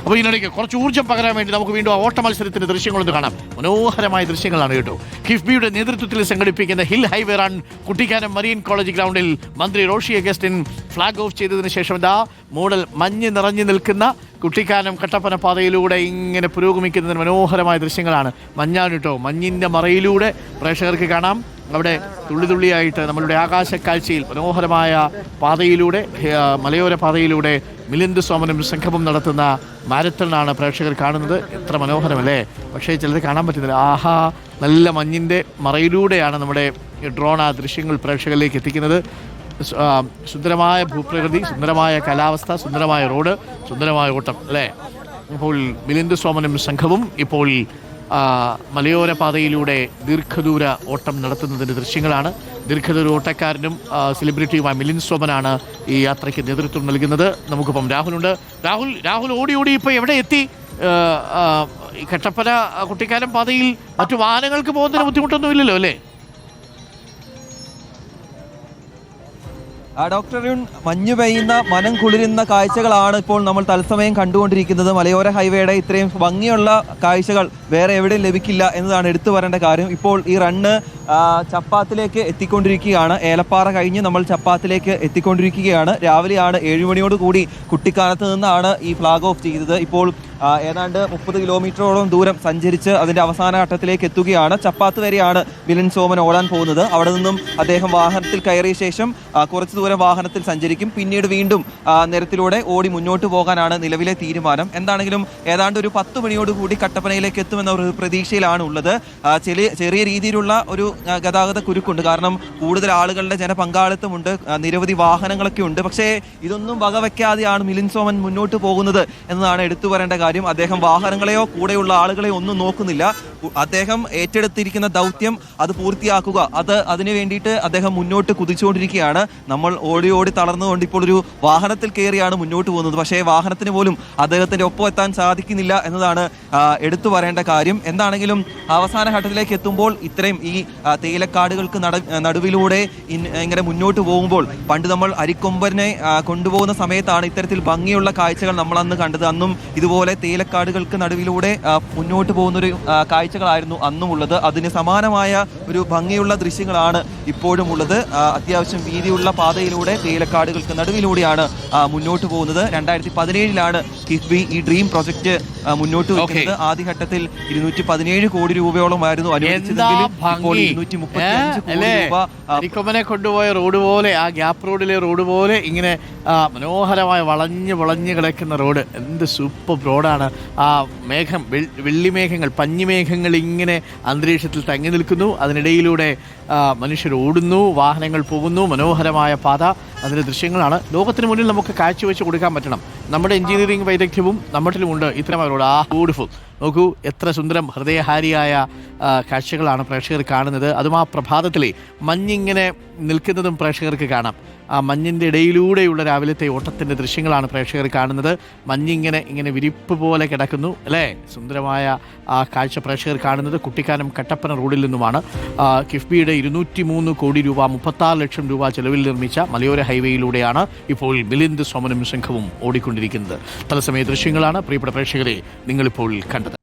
അപ്പോൾ ഇതിനിടയ്ക്ക് കുറച്ച് ഊർജ്ജം പകരാൻ വേണ്ടി നമുക്ക് വീണ്ടും ആ ഓട്ട മത്സരത്തിന്റെ ദൃശ്യങ്ങളൊന്ന് കാണാം. മനോഹരമായ ദൃശ്യങ്ങളാണ് കേട്ടോ. കിഫ്ബിയുടെ നേതൃത്വത്തിൽ സംഘടിപ്പിക്കുന്ന hill highway run Kuttikkanam marine college ഗ്രൗണ്ടിൽ മന്ത്രി റോഷി അഗസ്റ്റിൻ ഫ്ലാഗ് ഓഫ് ചെയ്തതിനു ശേഷം ഇതാ മൂടൽ മഞ്ഞ് നിറഞ്ഞു നിൽക്കുന്ന കുട്ടിക്കാനം കട്ടപ്പന പാതയിലൂടെ ഇങ്ങനെ പുരോഗമിക്കുന്നതിന് മനോഹരമായ ദൃശ്യങ്ങളാണ്. മഞ്ഞാണ് കേട്ടോ. മഞ്ഞിൻ്റെ മറയിലൂടെ പ്രേക്ഷകർക്ക് കാണാം. അവിടെ തുള്ളി തുള്ളിയായിട്ട് നമ്മളുടെ ആകാശക്കാഴ്ചയിൽ മനോഹരമായ പാതയിലൂടെ, മലയോര പാതയിലൂടെ മിലിന്ദ് സോമനും സംഘവും നടത്തുന്ന മാരത്തണാണ് പ്രേക്ഷകർ കാണുന്നത്. എത്ര മനോഹരമല്ലേ. പക്ഷേ ചിലത് കാണാൻ പറ്റുന്നില്ല. ആഹാ, നല്ല മഞ്ഞിൻ്റെ മറയിലൂടെയാണ് നമ്മുടെ ഡ്രോൺ ആ ദൃശ്യങ്ങൾ പ്രേക്ഷകരിലേക്ക് എത്തിക്കുന്നത്. സുന്ദരമായ ഭൂപ്രകൃതി, സുന്ദരമായ കാലാവസ്ഥ, സുന്ദരമായ റോഡ്, സുന്ദരമായ ഓട്ടം അല്ലേ. ഇപ്പോൾ മിലിന്ദ് സോമനും സംഘവും ഇപ്പോൾ മലയോര പാതയിലൂടെ ദീർഘദൂര ഓട്ടം നടത്തുന്നതിൻ്റെ ദൃശ്യങ്ങളാണ്. ദീർഘദൂര ഓട്ടക്കാരനും സെലിബ്രിറ്റിയുമായ മിലിന്ദ് സോമനാണ് ഈ യാത്രയ്ക്ക് നേതൃത്വം നൽകുന്നത്. നമുക്കിപ്പം രാഹുലുണ്ട്. രാഹുൽ ഓടി ഇപ്പോൾ എവിടെ എത്തി? കട്ടപ്പന കുട്ടിക്കാനം പാതയിൽ മറ്റു വാഹനങ്ങൾക്ക് പോകുന്നതിന് ബുദ്ധിമുട്ടൊന്നും ഇല്ലല്ലോ അല്ലേ? ഡോക്ടർ അരുൺ, മഞ്ഞു പെയ്യുന്ന മനം കുളിരുന്ന കാഴ്ചകളാണ് ഇപ്പോൾ നമ്മൾ തത്സമയം കണ്ടുകൊണ്ടിരിക്കുന്നത്. മലയോര ഹൈവേയുടെ ഇത്രയും ഭംഗിയുള്ള കാഴ്ചകൾ വേറെ എവിടെയും ലഭിക്കില്ല എന്നതാണ് എടുത്തു പറയേണ്ട കാര്യം. ഇപ്പോൾ ഈ റണ്ണ് ചപ്പാത്തിലേക്ക് എത്തിക്കൊണ്ടിരിക്കുകയാണ്. ഏലപ്പാറ കഴിഞ്ഞ് നമ്മൾ ചപ്പാത്തിലേക്ക് എത്തിക്കൊണ്ടിരിക്കുകയാണ്. രാവിലെയാണ് 7 മണിയോട് കൂടി കുട്ടിക്കാനത്ത് നിന്നാണ് ഈ ഫ്ലാഗ് ഓഫ് ചെയ്തത്. ഇപ്പോൾ ഏതാണ്ട് 30 കിലോമീറ്ററോളം ദൂരം സഞ്ചരിച്ച് അതിൻ്റെ അവസാന ഘട്ടത്തിലേക്ക് എത്തുകയാണ്. ചപ്പാത്ത് വരെയാണ് മിലിന്ദ് സോമൻ ഓടാൻ പോകുന്നത്. അവിടെ നിന്നും അദ്ദേഹം വാഹനത്തിൽ കയറിയ ശേഷം കുറച്ച് ദൂരം വാഹനത്തിൽ സഞ്ചരിക്കും. പിന്നീട് വീണ്ടും നിരത്തിലൂടെ ഓടി മുന്നോട്ട് പോകാനാണ് നിലവിലെ തീരുമാനം. എന്താണെങ്കിലും ഏതാണ്ട് ഒരു 10 മണിയോട് കൂടി കട്ടപ്പനയിലേക്ക് എത്തുമെന്ന ഒരു പ്രതീക്ഷയിലാണ് ഉള്ളത്. ചെറിയ രീതിയിലുള്ള ഒരു ഗതാഗത കുരുക്കുണ്ട്. കാരണം കൂടുതൽ ആളുകളുടെ ജനപങ്കാളിത്തമുണ്ട്, നിരവധി വാഹനങ്ങളൊക്കെ ഉണ്ട്. പക്ഷേ ഇതൊന്നും വകവയ്ക്കാതെയാണ് മിലിന്ദ് സോമൻ മുന്നോട്ട് പോകുന്നത് എന്നതാണ് എടുത്തു പറയേണ്ട കാര്യം. അദ്ദേഹം വാഹനങ്ങളെയോ കൂടെയുള്ള ആളുകളെയോ ഒന്നും നോക്കുന്നില്ല. അദ്ദേഹം ഏറ്റെടുത്തിരിക്കുന്ന ദൗത്യം അത് പൂർത്തിയാക്കുക, അതിനു വേണ്ടിയിട്ട് അദ്ദേഹം മുന്നോട്ട് കുതിച്ചുകൊണ്ടിരിക്കുകയാണ്. നമ്മൾ ഓടി തളർന്നുകൊണ്ട് ഇപ്പോൾ ഒരു വാഹനത്തിൽ കയറിയാണ് മുന്നോട്ട് പോകുന്നത്. പക്ഷേ വാഹനത്തിന് പോലും അദ്ദേഹത്തിന്റെ ഒപ്പം എത്താൻ സാധിക്കുന്നില്ല എന്നതാണ് എടുത്തു പറയേണ്ട കാര്യം. എന്താണെങ്കിലും അവസാന ഘട്ടത്തിലേക്ക് എത്തുമ്പോൾ ഇത്രയും ഈ തേയിലക്കാടുകൾക്ക് നടുവിലൂടെ ഇങ്ങനെ മുന്നോട്ട് പോകുമ്പോൾ, പണ്ട് നമ്മൾ അരിക്കൊമ്പനെ കൊണ്ടുപോകുന്ന സമയത്താണ് ഇത്തരത്തിൽ ഭംഗിയുള്ള കാഴ്ചകൾ നമ്മൾ അന്ന് കണ്ടത്. അന്നും ഇതുപോലെ തേയിലക്കാടുകൾക്ക് നടുവിലൂടെ മുന്നോട്ട് പോകുന്നൊരു കാഴ്ചകളായിരുന്നു അന്നും ഉള്ളത്. അതിന് സമാനമായ ഒരു ഭംഗിയുള്ള ദൃശ്യങ്ങളാണ് ഇപ്പോഴും ഉള്ളത്. അത്യാവശ്യം വീതിയുള്ള പാതയിലൂടെ തേയിലക്കാടുകൾക്ക് നടുവിലൂടെയാണ് മുന്നോട്ട് പോകുന്നത്. 2017 കിഫ്ബി ഈ ഡ്രീം പ്രൊജക്ട് മുന്നോട്ട് വെക്കുന്നത്. ആദ്യഘട്ടത്തിൽ 217 കോടി രൂപയോളമായിരുന്നു അനുവദിച്ചതെങ്കിലും ഇപ്പോൾ 235 കോടി രൂപ. അരിക്കൊമ്പനെ കൊണ്ടുപോയ റോഡ് പോലെ, ആ ഗ്യാപ്പ് റോഡിലെ റോഡ് പോലെ ഇങ്ങനെ മനോഹരമായ വളഞ്ഞ് കിടക്കുന്ന റോഡ്. എന്ത് സൂപ്പർ റോഡാണ്. ആ മേഘം, വെള്ളിമേഘങ്ങൾ, പഞ്ഞിമേഘങ്ങൾ ഇങ്ങനെ അന്തരീക്ഷത്തിൽ തങ്ങി നിൽക്കുന്നു. അതിനിടയിലൂടെ മനുഷ്യർ ഓടുന്നു, വാഹനങ്ങൾ പോകുന്നു. മനോഹരമായ പാത, അതിൻ്റെ ദൃശ്യങ്ങളാണ് ലോകത്തിന് മുന്നിൽ നമുക്ക് കാഴ്ചവെച്ച് കൊടുക്കാൻ പറ്റണം. നമ്മുടെ എഞ്ചിനീയറിംഗ് വൈദഗ്ധ്യവും നമ്മളിലുമുണ്ട്. ഇത്തരമായ റോഡ് ബ്യൂട്ടിഫുൾ. നോക്കൂ, എത്ര സുന്ദരം, ഹൃദയഹാരിയായ കാഴ്ചകളാണ് പ്രേക്ഷകർ കാണുന്നത്. അതും ആ പ്രഭാതത്തിലെ മഞ്ഞിങ്ങനെ നിൽക്കുന്നതും പ്രേക്ഷകർക്ക് കാണാം. ആ മഞ്ഞിൻ്റെ ഇടയിലൂടെയുള്ള രാവിലത്തെ ഓട്ടത്തിൻ്റെ ദൃശ്യങ്ങളാണ് പ്രേക്ഷകർ കാണുന്നത്. മഞ്ഞിങ്ങനെ വിരിപ്പ് പോലെ കിടക്കുന്നു അല്ലേ. സുന്ദരമായ ആ കാഴ്ച പ്രേക്ഷകർ കാണുന്നത് കുട്ടിക്കാനം കട്ടപ്പന റോഡിൽ നിന്നുമാണ്. കിഫ്ബിയുടെ 203 കോടി രൂപ, 36 ലക്ഷം രൂപ ചെലവിൽ നിർമ്മിച്ച മലയോര ഹൈവേയിലൂടെയാണ് ഇപ്പോൾ മിലിന്ദ് സോമനും സംഘവും ഓടിക്കൊണ്ടിരിക്കുന്നത്. തത്സമയ ദൃശ്യങ്ങളാണ് പ്രിയപ്പെട്ട പ്രേക്ഷകരെ നിങ്ങളിപ്പോൾ കണ്ടത്.